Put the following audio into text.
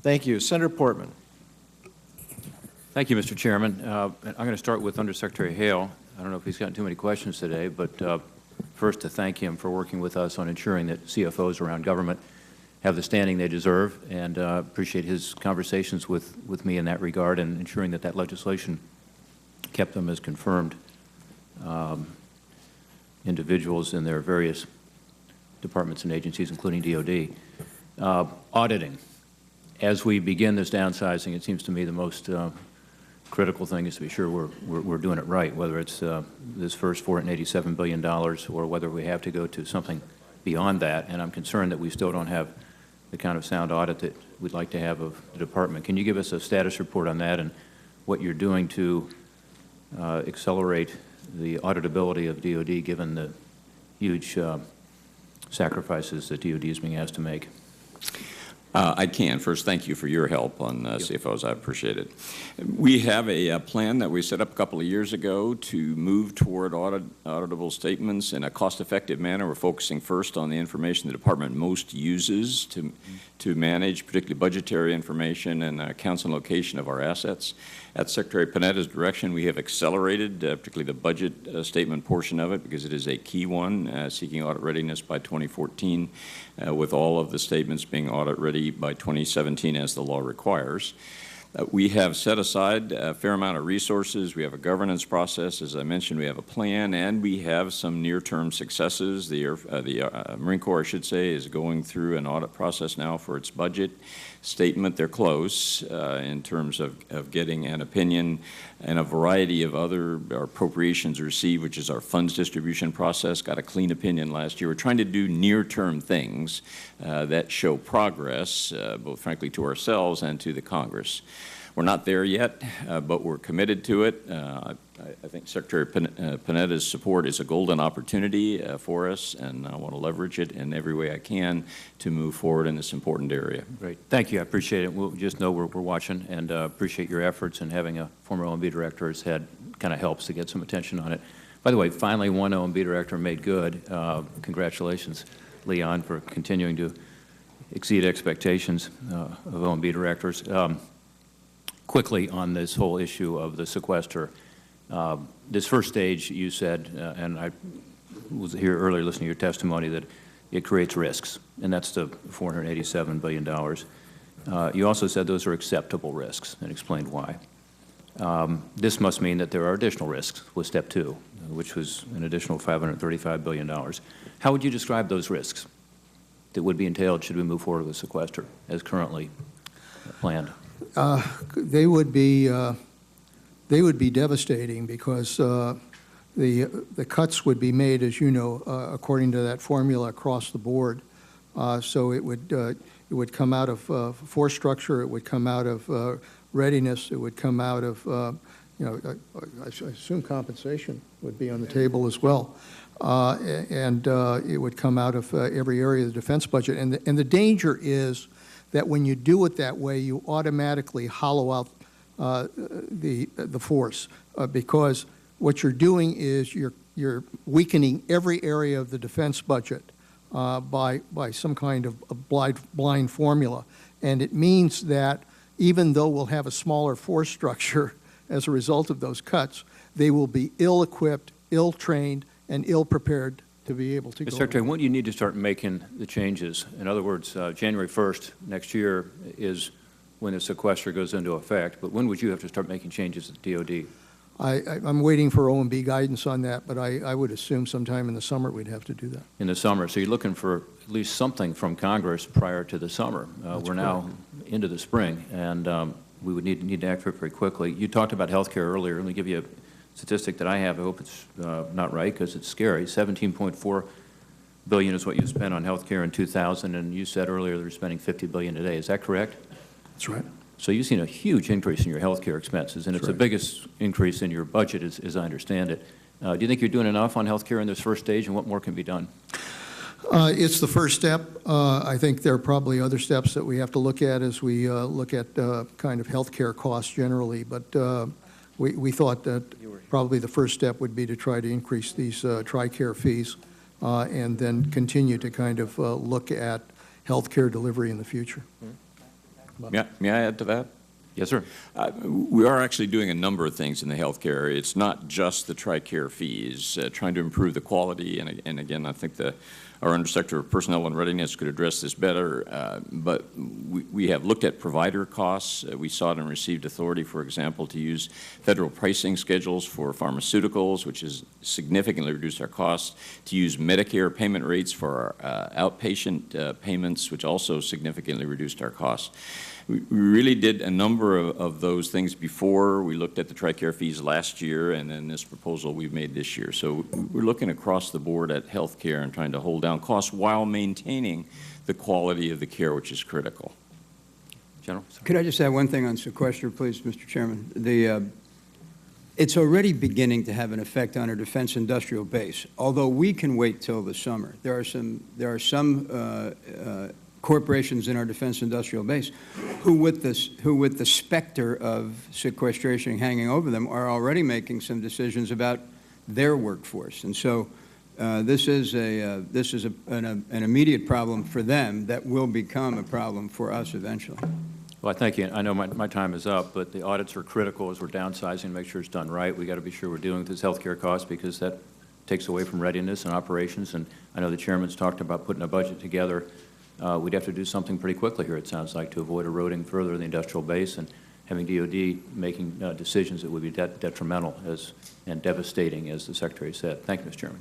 Thank you. Senator Portman. Thank you, Mr. Chairman. I'm going to start with Undersecretary Hale. I don't know if he's gotten too many questions today, but first to thank him for working with us on ensuring that CFOs around government have the standing they deserve, and appreciate his conversations with me in that regard and ensuring that that legislation kept them as confirmed individuals in their various departments and agencies, including DOD. Auditing. As we begin this downsizing, it seems to me the most critical thing is to be sure we're doing it right, whether it's this first $487 billion or whether we have to go to something beyond that. And I'm concerned that we still don't have the kind of sound audit that we'd like to have of the department. Can you give us a status report on that and what you're doing to accelerate the auditability of DOD given the huge sacrifices that DOD is being asked to make? I can. First, thank you for your help on CFOs. I appreciate it. We have a plan that we set up a couple of years ago to move toward auditable statements in a cost-effective manner. We're focusing first on the information the department most uses to manage, particularly budgetary information and accounts and location of our assets. At Secretary Panetta's direction, we have accelerated, particularly the budget statement portion of it, because it is a key one, seeking audit readiness by 2014, with all of the statements being audit ready by 2017 as the law requires. We have set aside a fair amount of resources. We have a governance process. As I mentioned, we have a plan, and we have some near-term successes. The Marine Corps, I should say, is going through an audit process now for its budget statement. They're close in terms of getting an opinion, and a variety of other appropriations received, which is our funds distribution process, got a clean opinion last year. We're trying to do near-term things that show progress, both frankly to ourselves and to the Congress. We're not there yet, but we're committed to it. I think Secretary Panetta's support is a golden opportunity for us, and I want to leverage it in every way I can to move forward in this important area. Great. Thank you. I appreciate it. We'll just know we're watching, and appreciate your efforts, and having a former OMB director as head kind of helps to get some attention on it. By the way, finally one OMB director made good. Congratulations, Leon, for continuing to exceed expectations of OMB directors. Quickly on this whole issue of the sequester, this first stage, you said, and I was here earlier listening to your testimony, that it creates risks, and that's the $487 billion. You also said those are acceptable risks, and explained why. This must mean that there are additional risks with step two, which was an additional $535 billion. How would you describe those risks that would be entailed should we move forward with sequester as currently planned? They would be devastating, because the cuts would be made, as you know, according to that formula across the board. So it would come out of force structure, it would come out of readiness, it would come out of I assume compensation would be on the table as well, and it would come out of every area of the defense budget. And the danger is that when you do it that way, you automatically hollow out the force, because what you're doing is you're weakening every area of the defense budget by some kind of blind formula. And it means that even though we'll have a smaller force structure as a result of those cuts, they will be ill-equipped, ill-trained, and ill-prepared to be able to go. Mr. Secretary, when do you need to start making the changes? In other words, January 1st next year is when the sequester goes into effect, but when would you have to start making changes at DOD? I'm waiting for OMB guidance on that, but I would assume sometime in the summer we'd have to do that. In the summer. So you're looking for at least something from Congress prior to the summer. We're now into the spring, and we would need to act very quickly. You talked about health care earlier. Let me give you a statistic that I have. I hope it's not right, because it's scary. $17.4 billion is what you spent on health care in 2000, and you said earlier they're spending $50 billion today. Is that correct? That's right. So you've seen a huge increase in your health care expenses, and it's the biggest increase in your budget, as I understand it. Do you think you're doing enough on health care in this first stage, and what more can be done? It's the first step. I think there are probably other steps that we have to look at as we look at kind of health care costs generally, but we thought that probably the first step would be to try to increase these TRICARE fees and then continue to kind of look at health care delivery in the future. May I add to that? Yes, sir. We are actually doing a number of things in the healthcare area. It's not just the TRICARE fees, trying to improve the quality, and again, I think our Undersecretary of Personnel and Readiness could address this better, but we have looked at provider costs. We sought and received authority, for example, to use federal pricing schedules for pharmaceuticals, which has significantly reduced our costs, to use Medicare payment rates for our outpatient payments, which also significantly reduced our costs. We really did a number of those things before. We looked at the TRICARE fees last year, and then this proposal we've made this year. So we're looking across the board at health care and trying to hold down costs while maintaining the quality of the care, which is critical. General? Sorry. Could I just add one thing on sequester, please, Mr. Chairman? It's already beginning to have an effect on our defense industrial base, although we can wait till the summer. There are some corporations in our defense industrial base who with the specter of sequestration hanging over them are already making some decisions about their workforce. And so this is an immediate problem for them that will become a problem for us eventually. Well, thank you. I know my time is up, but the audits are critical as we're downsizing, make sure it's done right. We got to be sure we're dealing with this healthcare cost because that takes away from readiness and operations. And I know the chairman's talked about putting a budget together. We'd have to do something pretty quickly here, it sounds like, to avoid eroding further the industrial base and having DOD making decisions that would be detrimental and devastating, as the Secretary said. Thank you, Mr. Chairman.